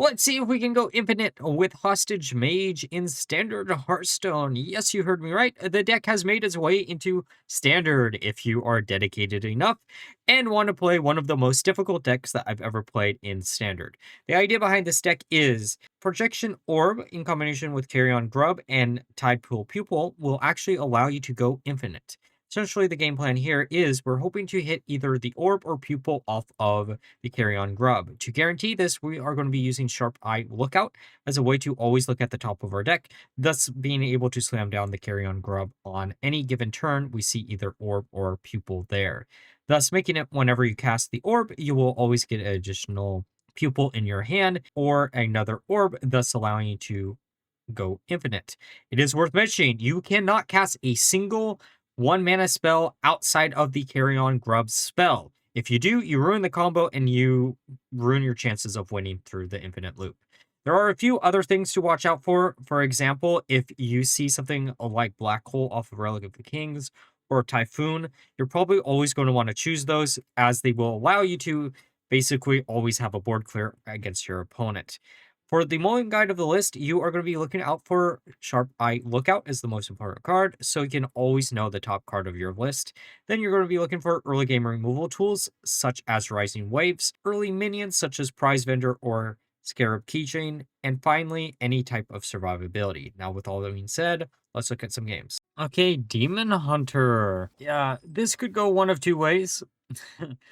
Let's see if we can go infinite with Hostage Mage in Standard Hearthstone. Yes, you heard me right. The deck has made its way into Standard if you are dedicated enough and want to play one of the most difficult decks that I've ever played in Standard. The idea behind this deck is Projection Orb in combination with Carrion Grub and Tide Pool Pupil will actually allow you to go infinite. Essentially, the game plan here is we're hoping to hit either the orb or pupil off of the carry-on grub. To guarantee this, we are going to be using Sharp Eye Lookout as a way to always look at the top of our deck, thus being able to slam down the carry-on grub on any given turn we see either orb or pupil there. Thus making it whenever you cast the orb, you will always get an additional pupil in your hand or another orb, thus allowing you to go infinite. It is worth mentioning, you cannot cast a single 1 mana spell outside of the Carry-On Grub spell. If you do, you ruin the combo and you ruin your chances of winning through the infinite loop. There are a few other things to watch out for. For example, if you see something like Black Hole off of Relic of the Kings or Typhoon, you're probably always going to want to choose those as they will allow you to basically always have a board clear against your opponent. For the Mulligan guide of the list, you are going to be looking out for Sharp Eye Lookout as the most important card, so you can always know the top card of your list. Then you're going to be looking for early game removal tools, such as Rising Waves, early minions such as Prize Vendor or Scarab Keychain, and finally, any type of survivability. Now, with all that being said, let's look at some games. Okay, Demon Hunter. Yeah, this could go one of two ways.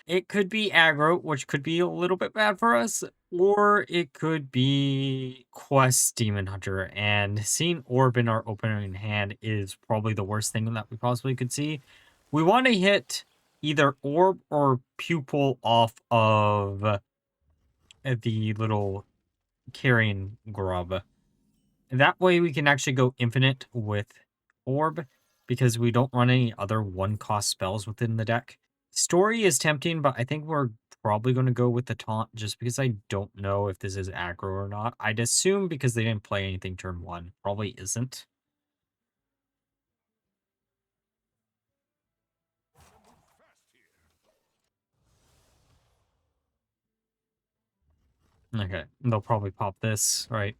It could be aggro, which could be a little bit bad for us, or it could be Quest Demon Hunter, and seeing Orb in our opening hand is probably the worst thing that we possibly could see. We want to hit either Orb or Pupil off of the little carrying grub. That way we can actually go infinite with Orb, because we don't run any other 1-cost spells within the deck. Story is tempting, but I think we're probably going to go with the taunt just because I don't know if this is aggro or not. I'd assume because they didn't play anything turn 1. Probably isn't. Okay, they'll probably pop this, right?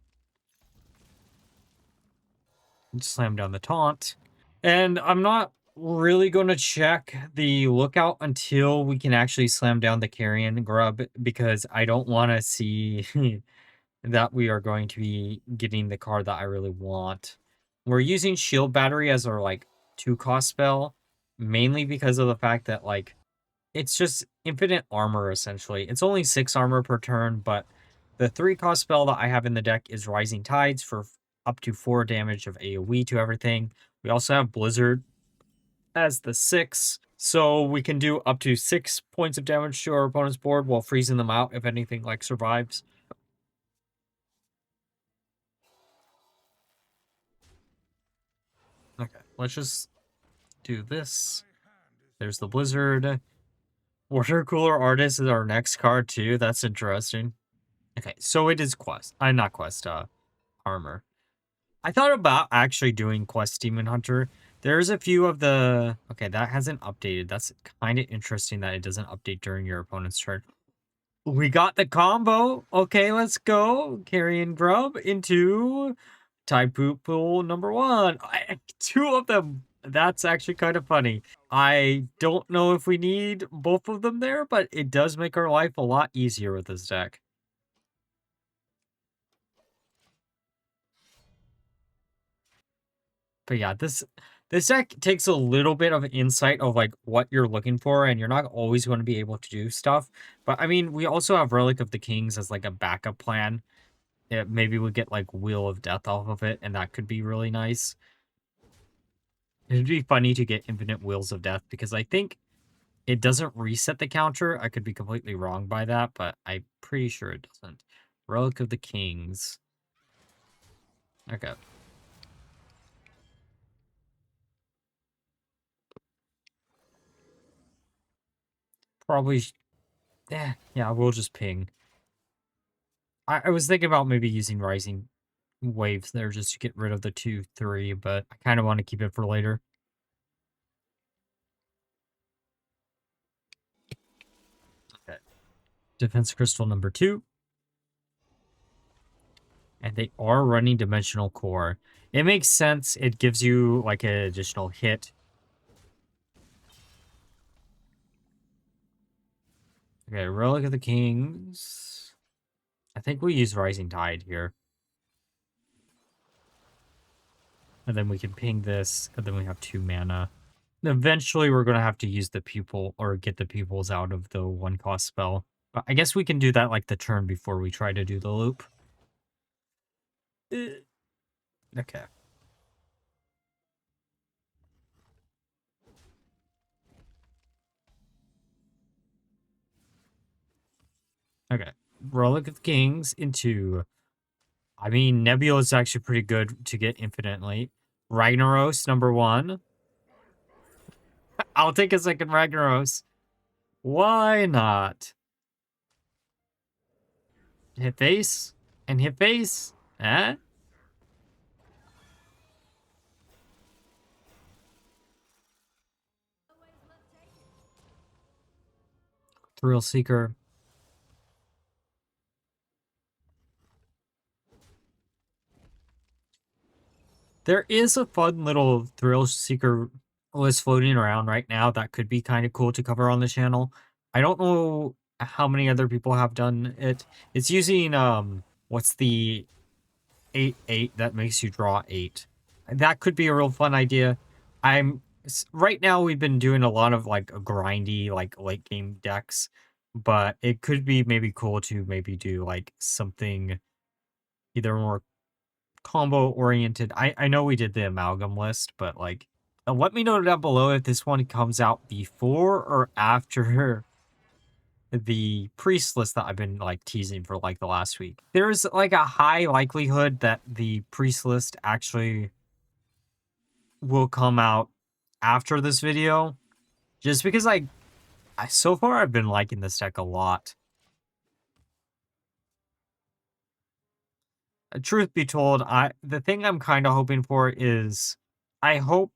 Slam down the taunt. And I'm not really going to check the lookout until we can actually slam down the carrion grub, because I don't want to see that we are going to be getting the card that I really want. We're using Shield Battery as our, like, 2-cost spell, mainly because of the fact that, like, it's just infinite armor, essentially. It's only 6 armor per turn, but the 3-cost spell that I have in the deck is Rising Tides for up to 4 damage of AoE to everything. We also have Blizzard as the 6, so we can do up to 6 points of damage to our opponent's board while freezing them out if anything, like, survives. Okay, let's just do this. There's the Blizzard. Water Cooler Artist is our next card, too. That's interesting. Okay, so it is Quest. Not Quest, Armor. I thought about actually doing Quest Demon Hunter. There's a few of the... Okay, that hasn't updated. That's kind of interesting that it doesn't update during your opponent's turn. We got the combo. Okay, let's go. Carrion Grub into Tide Pool number 1. 2 of them. That's actually kind of funny. I don't know if we need both of them there, but it does make our life a lot easier with this deck. But yeah, this deck takes a little bit of insight of, like, what you're looking for, and you're not always going to be able to do stuff. But I mean, we also have Relic of the Kings as, like, a backup plan. Yeah, maybe we get, like, Wheel of Death off of it, and that could be really nice. It'd be funny to get infinite Wheels of Death, because I think it doesn't reset the counter. I could be completely wrong by that, but I'm pretty sure it doesn't. Relic of the Kings. Okay. Probably... yeah, we'll just ping. I was thinking about maybe using Rising Waves there just to get rid of the 2/3, but I kind of want to keep it for later. Okay. Defense Crystal number 2. And they are running Dimensional Core. It makes sense. It gives you like an additional hit. Okay, Relic of the Kings. I think we use Rising Tide here. And then we can ping this, and then we have 2 mana. Eventually, we're going to have to use the pupil or get the pupils out of the 1-cost spell. But I guess we can do that like the turn before we try to do the loop. Okay. Okay. Relic of Kings into... I mean, Nebula is actually pretty good to get infinitely. Ragnaros, number 1. I'll take a second Ragnaros. Why not? Hit face? And hit face? Eh? Thrill Seeker. There is a fun little Thrill Seeker list floating around right now that could be kind of cool to cover on the channel. I don't know how many other people have done it. It's using, what's the 8/8 that makes you draw 8. That could be a real fun idea. Right now we've been doing a lot of like grindy, like late game decks, but it could be maybe cool to maybe do like something either more combo oriented. I know we did the amalgam list, but like let me know down below if this one comes out before or after the priest list that I've been like teasing for like the last week. There's like a high likelihood that the priest list actually will come out after this video, just because so far I've been liking this deck a lot. Truth be told, the thing I'm kind of hoping for is I hope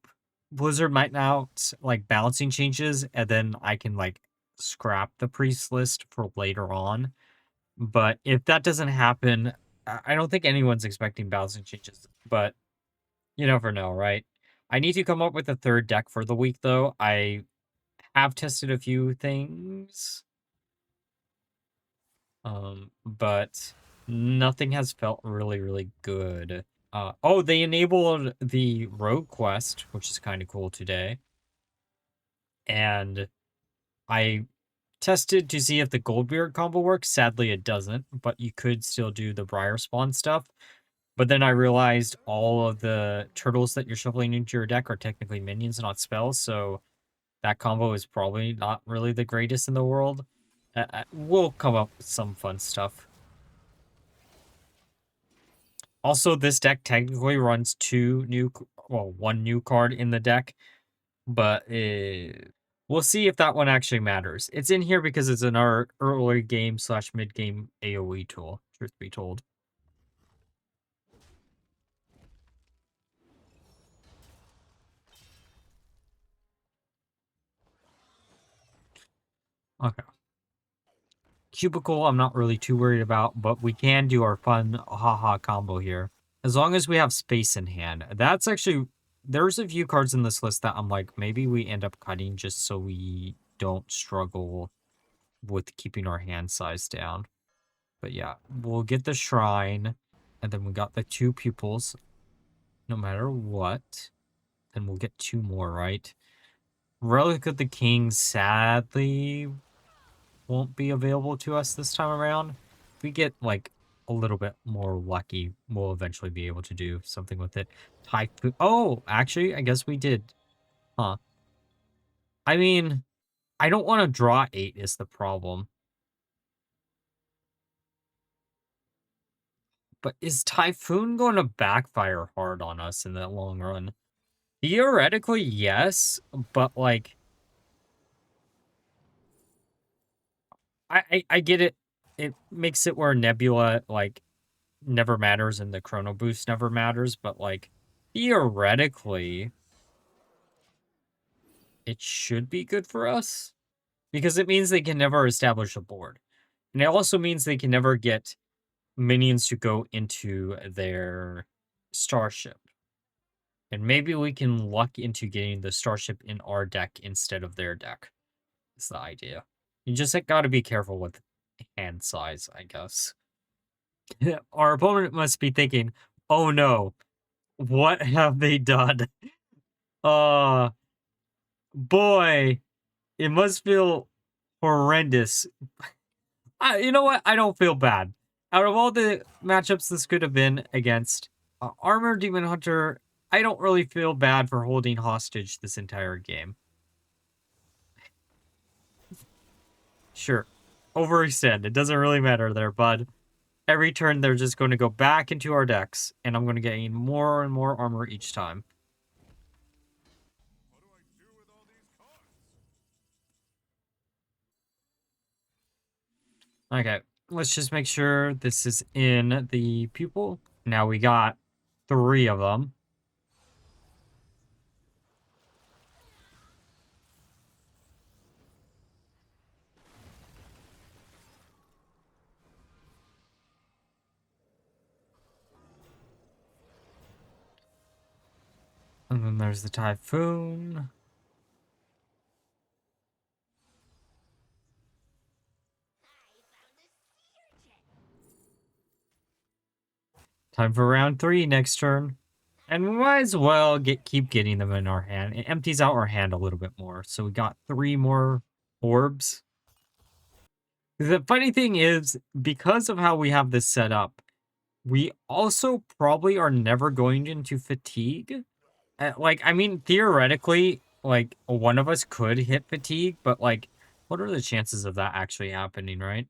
Blizzard might out like balancing changes, and then I can like scrap the priest list for later on. But if that doesn't happen, I don't think anyone's expecting balancing changes. But you never know, right? I need to come up with a third deck for the week, though. I have tested a few things, but nothing has felt really, really good. Oh, they enabled the Rogue Quest, which is kind of cool today. And I tested to see if the Goldbeard combo works. Sadly, it doesn't, but you could still do the Briar Spawn stuff. But then I realized all of the turtles that you're shuffling into your deck are technically minions, not spells, so that combo is probably not really the greatest in the world. We'll come up with some fun stuff. Also, this deck technically runs one new card in the deck, but we'll see if that one actually matters. It's in here because it's in our early game / mid game AoE tool, truth be told. Okay. Cubicle, I'm not really too worried about, but we can do our fun haha combo here. As long as we have space in hand. That's actually... There's a few cards in this list that I'm like, maybe we end up cutting just so we don't struggle with keeping our hand size down. But yeah, we'll get the Shrine, and then we got the 2 pupils, no matter what. Then we'll get 2 more, right? Relic of the King, sadly, won't be available to us this time around. If we get, like, a little bit more lucky, we'll eventually be able to do something with it. Typhoon. Oh, actually, I guess we did. Huh. I mean, I don't want to draw 8 is the problem. But is Typhoon going to backfire hard on us in the long run? Theoretically, yes, but, like... I get it. It makes it where Nebula, like, never matters and the Chrono Boost never matters, but, like, theoretically, it should be good for us. Because it means they can never establish a board. And it also means they can never get minions to go into their starship. And maybe we can luck into getting the starship in our deck instead of their deck. Is the idea. You just gotta be careful with hand size, I guess. Our opponent must be thinking, oh no, what have they done? Uh, boy, it must feel horrendous. You know what? I don't feel bad. Out of all the matchups this could have been against Armor Demon Hunter, I don't really feel bad for holding hostage this entire game. Sure, overextend. It doesn't really matter there, bud. Every turn, they're just going to go back into our decks, and I'm going to gain more and more armor each time. Okay, let's just make sure this is in the pupil. Now we got 3 of them. And then there's the Typhoon. Time for round 3 next turn. And we might as well keep getting them in our hand. It empties out our hand a little bit more. So we got 3 more orbs. The funny thing is, because of how we have this set up, we also probably are never going into fatigue. Like, I mean, theoretically, like, one of us could hit fatigue, but, like, what are the chances of that actually happening, right?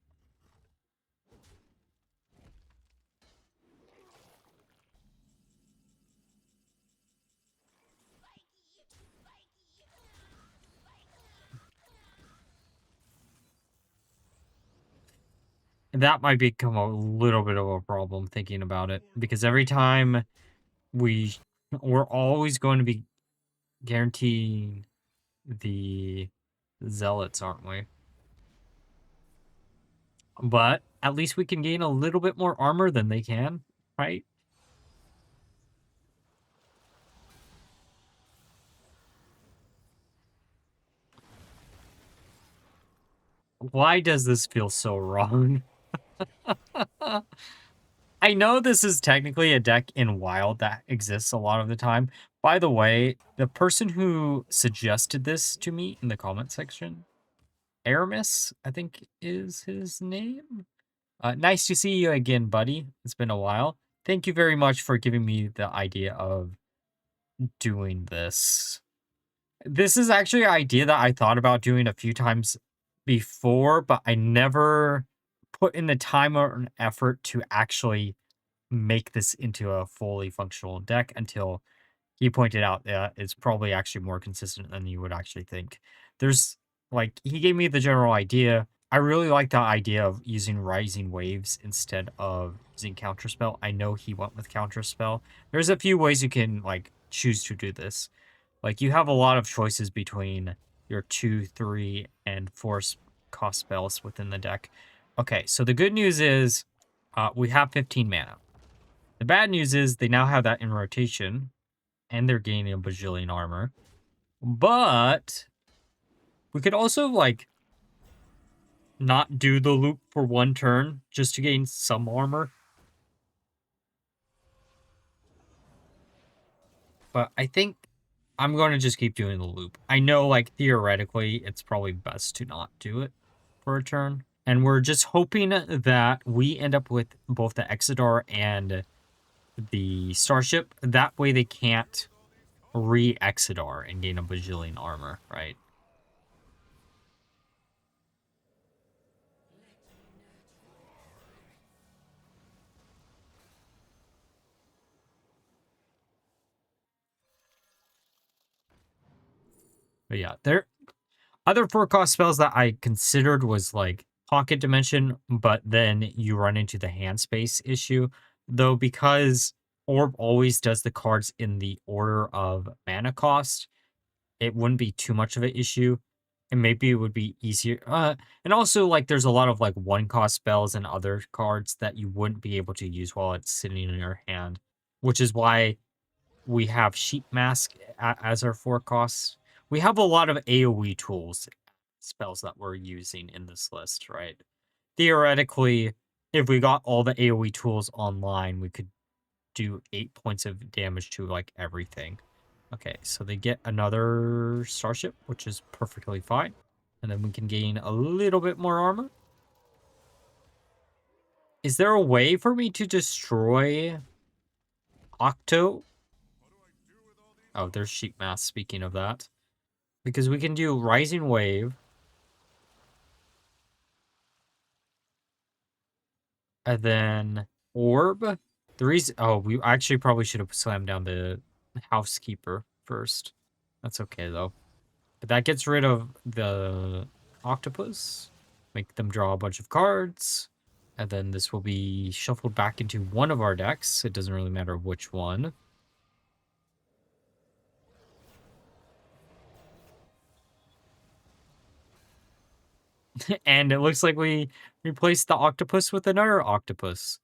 That might become a little bit of a problem thinking about it, because every time we're always going to be guaranteeing the zealots, aren't we? But at least we can gain a little bit more armor than they can, right? Why does this feel so wrong? I know this is technically a deck in Wild that exists a lot of the time. By the way, the person who suggested this to me in the comment section, Aramis, I think is his name. Nice to see you again, buddy. It's been a while. Thank you very much for giving me the idea of doing this. This is actually an idea that I thought about doing a few times before, but I never put in the time or effort to actually make this into a fully functional deck until he pointed out that it's probably actually more consistent than you would actually think. There's like he gave me the general idea. I really like the idea of using Rising Waves instead of using Counterspell. I know he went with Counterspell. There's a few ways you can like choose to do this. Like you have a lot of choices between your 2, 3, and 4 cost spells within the deck. Okay, so the good news is we have 15 mana. The bad news is they now have that in rotation, and they're gaining a bajillion armor. But we could also, like, not do the loop for 1 turn just to gain some armor. But I think I'm going to just keep doing the loop. I know, like, theoretically, it's probably best to not do it for a turn. And we're just hoping that we end up with both the Exodar and the Starship. That way they can't re-Exodar and gain a bajillion armor, right? But yeah, there other 4-cost spells that I considered was like Pocket Dimension, but then you run into the hand space issue. Though because Orb always does the cards in the order of mana cost, it wouldn't be too much of an issue. And maybe it would be easier. And also, like, there's a lot of, like, one-cost spells and other cards that you wouldn't be able to use while it's sitting in your hand, which is why we have Sheep Mask as our 4 costs. We have a lot of AoE tools, spells that we're using in this list, right? Theoretically, if we got all the AoE tools online, we could do 8 points of damage to, like, everything. Okay, so they get another starship, which is perfectly fine. And then we can gain a little bit more armor. Is there a way for me to destroy Octo? Oh, there's Sheep Mask, speaking of that. Because we can do Rising Wave. And then Orb. The reason... Oh, we actually probably should have slammed down the Housekeeper first. That's okay, though. But that gets rid of the Octopus. Make them draw a bunch of cards. And then this will be shuffled back into one of our decks. It doesn't really matter which one. And it looks like we replaced the octopus with another octopus.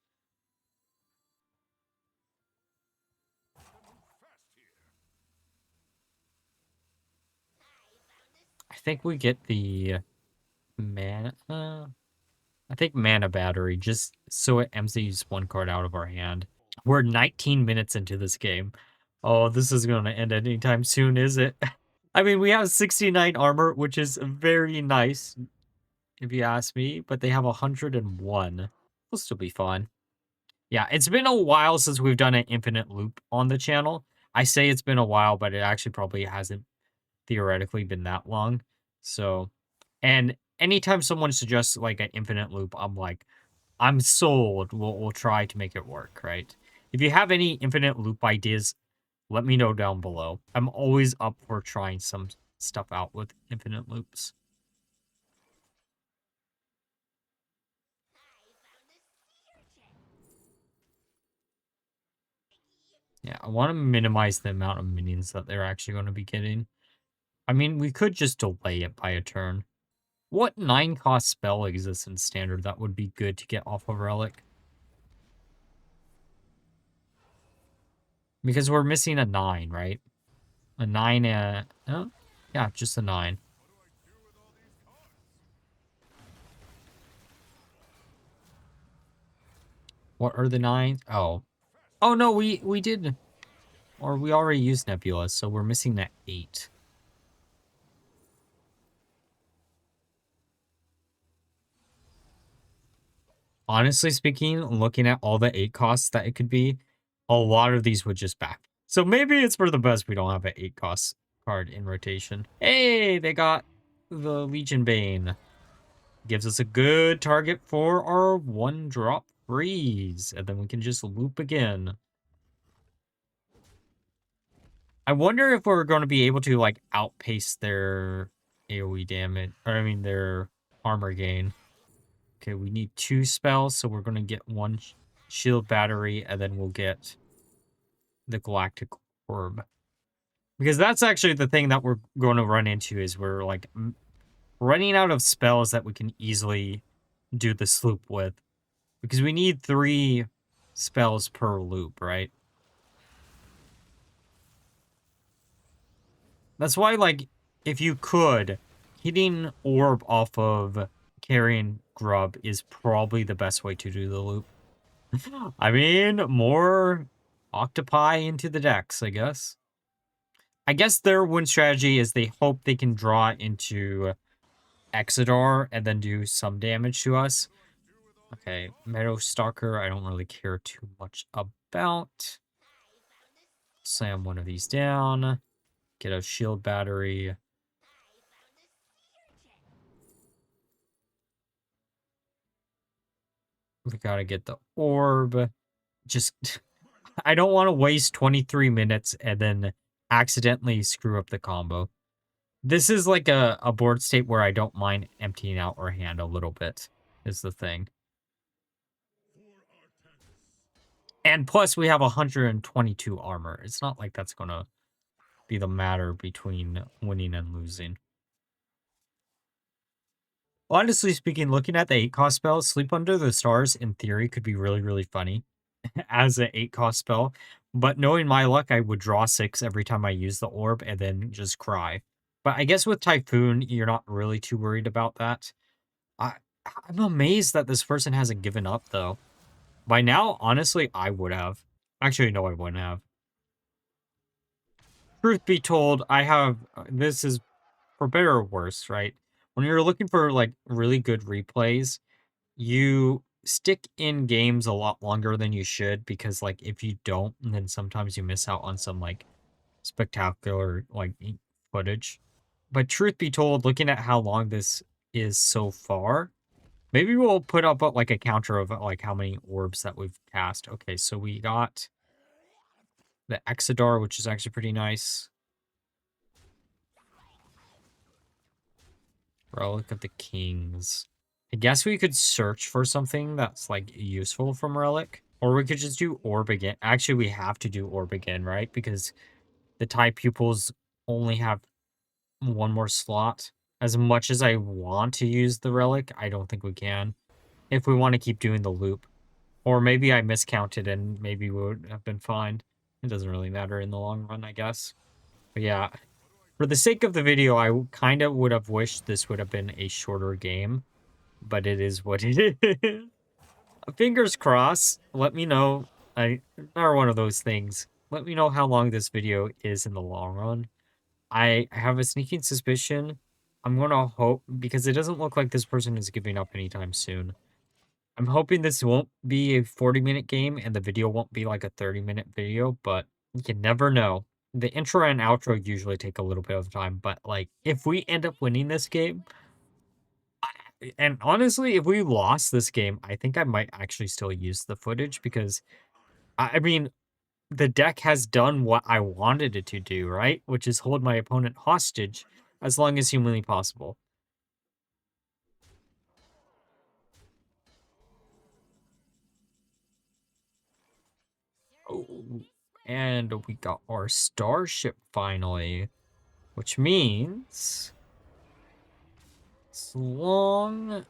I think we get the mana. I think mana battery, just so it empties one card out of our hand. We're 19 minutes into this game. Oh, this is going to end anytime soon, is it? I mean, we have 69 armor, which is very nice, if you ask me, but they have 101. We'll still be fine. Yeah, it's been a while since we've done an infinite loop on the channel. I say it's been a while, but it actually probably hasn't theoretically been that long. So, and anytime someone suggests like an infinite loop, I'm like, I'm sold. We'll try to make it work, right? If you have any infinite loop ideas, let me know down below. I'm always up for trying some stuff out with infinite loops. Yeah, I want to minimize the amount of minions that they're actually going to be getting. I mean, we could just delay it by a turn. What 9-cost spell exists in Standard that would be good to get off of Relic? Because we're missing a 9, right? A 9, oh, yeah, just a 9. What are the 9s? Oh. Oh, no, we did... Or we already used Nebula, so we're missing that 8. Honestly speaking, looking at all the 8 costs that it could be, a lot of these would just back. So maybe it's for the best we don't have an 8 cost card in rotation. Hey, they got the Legion Bane. Gives us a good target for our 1-drop freeze. And then we can just loop again. I wonder if we're going to be able to, like, outpace their AoE damage. Or, I mean, their armor gain. Okay, we need 2 spells, so we're going to get 1 shield battery, and then we'll get the Galactic Orb. Because that's actually the thing that we're going to run into, is we're, like, running out of spells that we can easily do this loop with. Because we need 3 spells per loop, right? That's why, like, if you could, hitting Orb off of carrying Grub is probably the best way to do the loop. I mean, more octopi into the decks, I guess. I guess their win strategy is they hope they can draw into Exodar and then do some damage to us. Okay, Meadow Stalker, I don't really care too much about. Slam one of these down. Get a shield battery. We gotta get the orb. Just, I don't want to waste 23 minutes and then accidentally screw up the combo. This is like a board state where I don't mind emptying out our hand a little bit, is the thing. And plus, we have 122 armor. It's not like that's going to be the matter between winning and losing. Honestly speaking, looking at the 8-cost spell, Sleep Under the Stars, in theory, could be really, really funny as an 8-cost spell. But knowing my luck, I would draw 6 every time I use the orb and then just cry. But I guess with Typhoon, you're not really too worried about that. I, I'm amazed that this person hasn't given up, though. By now, honestly, I would have. Actually, no, I wouldn't have. Truth be told, I have... This is for better or worse, right? When you're looking for, like, really good replays, you stick in games a lot longer than you should because, like, if you don't, then sometimes you miss out on some, like, spectacular, like, footage. But truth be told, looking at how long this is so far, maybe we'll put up, like, a counter of, like, how many orbs that we've cast. Okay, so we got the Exodar, which is actually pretty nice. Relic of the Kings. I guess we could search for something that's, like, useful from Relic. Or we could just do Orb again. Actually, we have to do Orb again, right? Because the TIE pupils only have one more slot. As much as I want to use the Relic, I don't think we can. If we want to keep doing the loop. Or maybe I miscounted and maybe we would have been fine. It doesn't really matter in the long run, I guess. But yeah, for the sake of the video, I kind of would have wished this would have been a shorter game. But it is what it is. Fingers crossed. Let me know. Another one of those things. Let me know how long this video is in the long run. I have a sneaking suspicion. I'm gonna hope because it doesn't look like this person is giving up anytime soon. I'm hoping this won't be a 40-minute game and the video won't be like a 30-minute video, but you can never know. The intro and outro usually take a little bit of time, but like if we end up winning this game, and honestly, if we lost this game, I think I might actually still use the footage because I mean, the deck has done what I wanted it to do, right? Which is hold my opponent hostage as long as humanly possible. Oh, and we got our starship finally, which means as long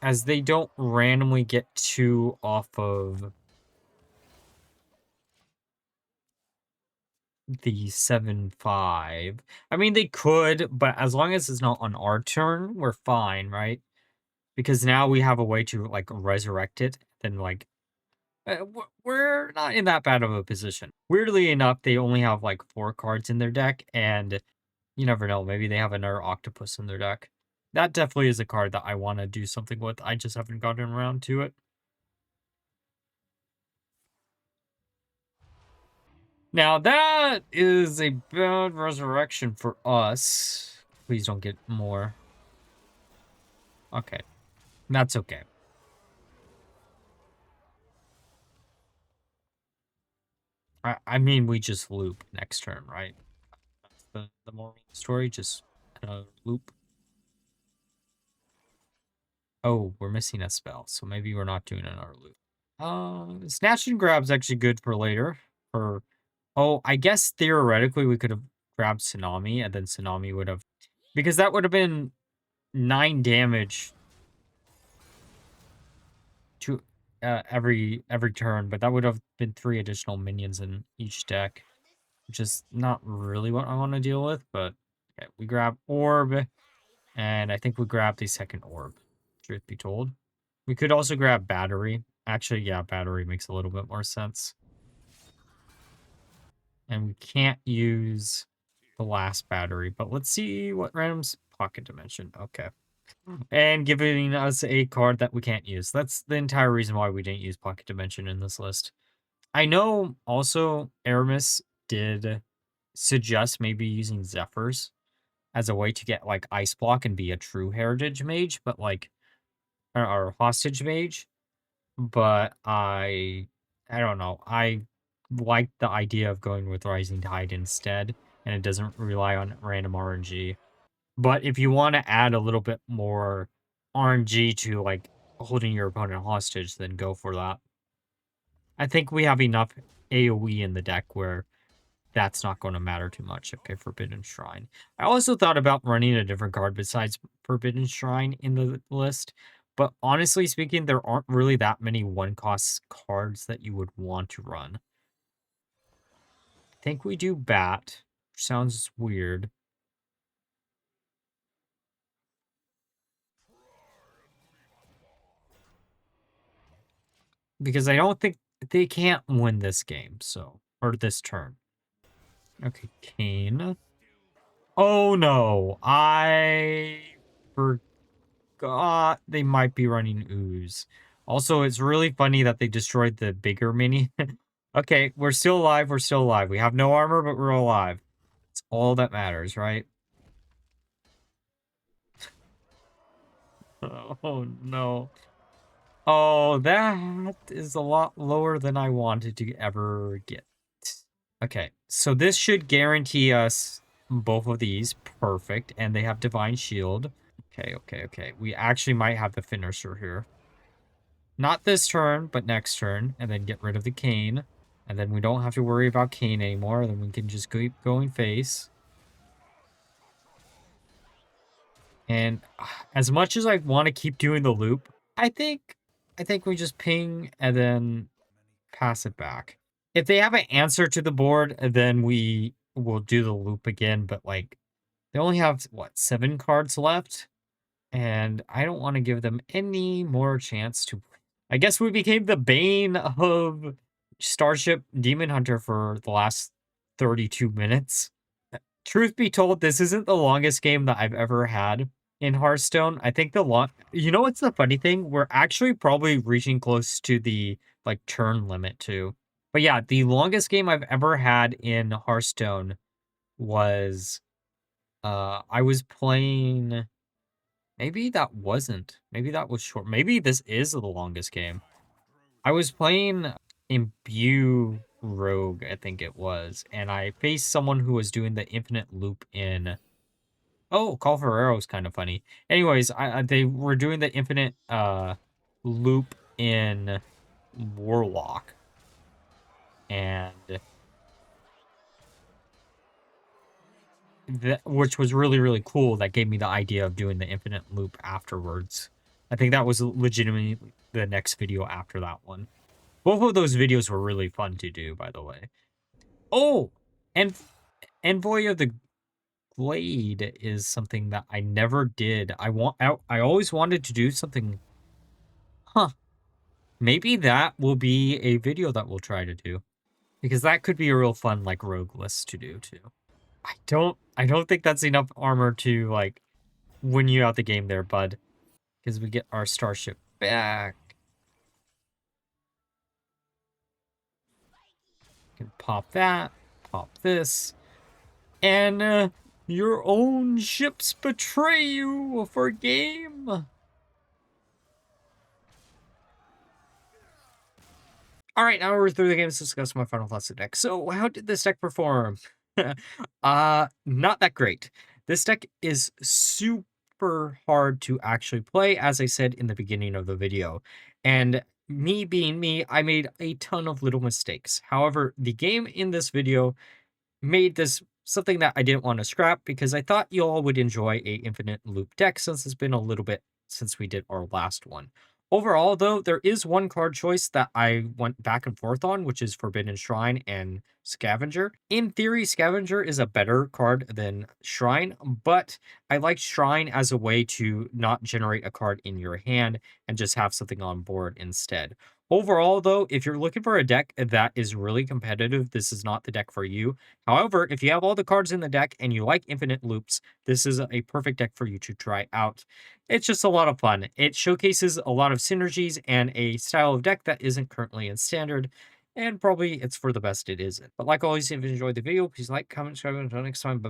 as they don't randomly get 2 off of the 7/5. I mean, they could, but as long as it's not on our turn, we're fine, right? Because now we have a way to, like, resurrect it, then, like, we're not in that bad of a position. Weirdly enough, they only have, like, 4 cards in their deck, and you never know, maybe they have another octopus in their deck. That definitely is a card that I want to do something with. I just haven't gotten around to it. Now, that is a bad resurrection for us. Please don't get more. Okay. That's okay. I mean, we just loop next turn, right? That's the moral of the story. Just loop. Oh, we're missing a spell, so maybe we're not doing another loop. Snatch and Grab's actually good for later. For Oh, I guess theoretically we could have grabbed Tsunami, and then Tsunami would have... Because that would have been 9 damage to every turn, but that would have been 3 additional minions in each deck, which is not really what I want to deal with. But okay, we grab Orb, and I think we grab the second Orb. Truth be told, we could also grab Battery. Actually, yeah, Battery makes a little bit more sense. And we can't use the last battery, but let's see what randoms pocket dimension. Okay. And giving us a card that we can't use. That's the entire reason why we didn't use pocket dimension in this list. I know also Aramis did suggest maybe using Zephyrs as a way to get like ice block and be a true heritage mage, but like or hostage mage. But I don't know. I like the idea of going with Rising Tide instead, and it doesn't rely on random RNG. But if you want to add a little bit more RNG to like holding your opponent hostage, then go for that. I think we have enough AoE in the deck where that's not going to matter too much. Okay, Forbidden Shrine. I also thought about running a different card besides Forbidden Shrine in the list, but honestly speaking, there aren't really that many one-cost cards that you would want to run. I think we do Bat, which sounds weird. Because I don't think they can't win this game, so, or this turn. Okay, Kane. Oh no, I forgot they might be running Ooze. Also, it's really funny that they destroyed the bigger mini. Okay, we're still alive, we're still alive. We have no armor, but we're alive. It's all that matters, right? Oh no. Oh, that is a lot lower than I wanted to ever get. Okay, so this should guarantee us both of these. Perfect. And they have Divine Shield. Okay, okay, okay. We actually might have the finisher here. Not this turn, but next turn. And then get rid of the Cane. And then we don't have to worry about Cane anymore. Then we can just keep going face. And as much as I want to keep doing the loop, I think we just ping and then pass it back. If they have an answer to the board, then we will do the loop again. But like, they only have what, 7 cards left, and I don't want to give them any more chance to. I guess we became the bane of Starship Demon Hunter for the last 32 minutes. Truth be told, this isn't the longest game that I've ever had in Hearthstone. I think you know what's the funny thing? We're actually probably reaching close to the like turn limit too. But yeah, the longest game I've ever had in Hearthstone was I was playing, maybe that wasn't. Maybe that was short. Maybe this is the longest game. I was playing Imbue Rogue, I think it was, and I faced someone who was doing the infinite loop in. Oh, Call for Arrow is kind of funny. Anyways, they were doing the infinite loop in Warlock, and which was really, really cool. That gave me the idea of doing the infinite loop afterwards. I think that was legitimately the next video after that one. Both of those videos were really fun to do, by the way. Oh, and Envoy of the Glade is something that I never did. I always wanted to do something. Huh. Maybe that will be a video that we'll try to do. Because that could be a real fun, like, rogue list to do, too. I don't think that's enough armor to, like, win you out the game there, bud. Because we get our starship back. Can pop that, pop this. And your own ships betray you for game. All right, now we're through the game to discuss my final thoughts of the deck. So, how did this deck perform? Not that great. This deck is super hard to actually play, as I said in the beginning of the video. And me being me, I made a ton of little mistakes. However, the game in this video made this something that I didn't want to scrap because I thought you all would enjoy a infinite loop deck since it's been a little bit since we did our last one. Overall, though, there is one card choice that I went back and forth on, which is Forbidden Shrine and Scavenger. In theory, Scavenger is a better card than Shrine, but I like Shrine as a way to not generate a card in your hand and just have something on board instead. Overall, though, if you're looking for a deck that is really competitive, this is not the deck for you. However, if you have all the cards in the deck and you like infinite loops, this is a perfect deck for you to try out. It's just a lot of fun. It showcases a lot of synergies and a style of deck that isn't currently in standard, and probably it's for the best it isn't. But like always, if you enjoyed the video, please like, comment, subscribe, and until next time. Bye.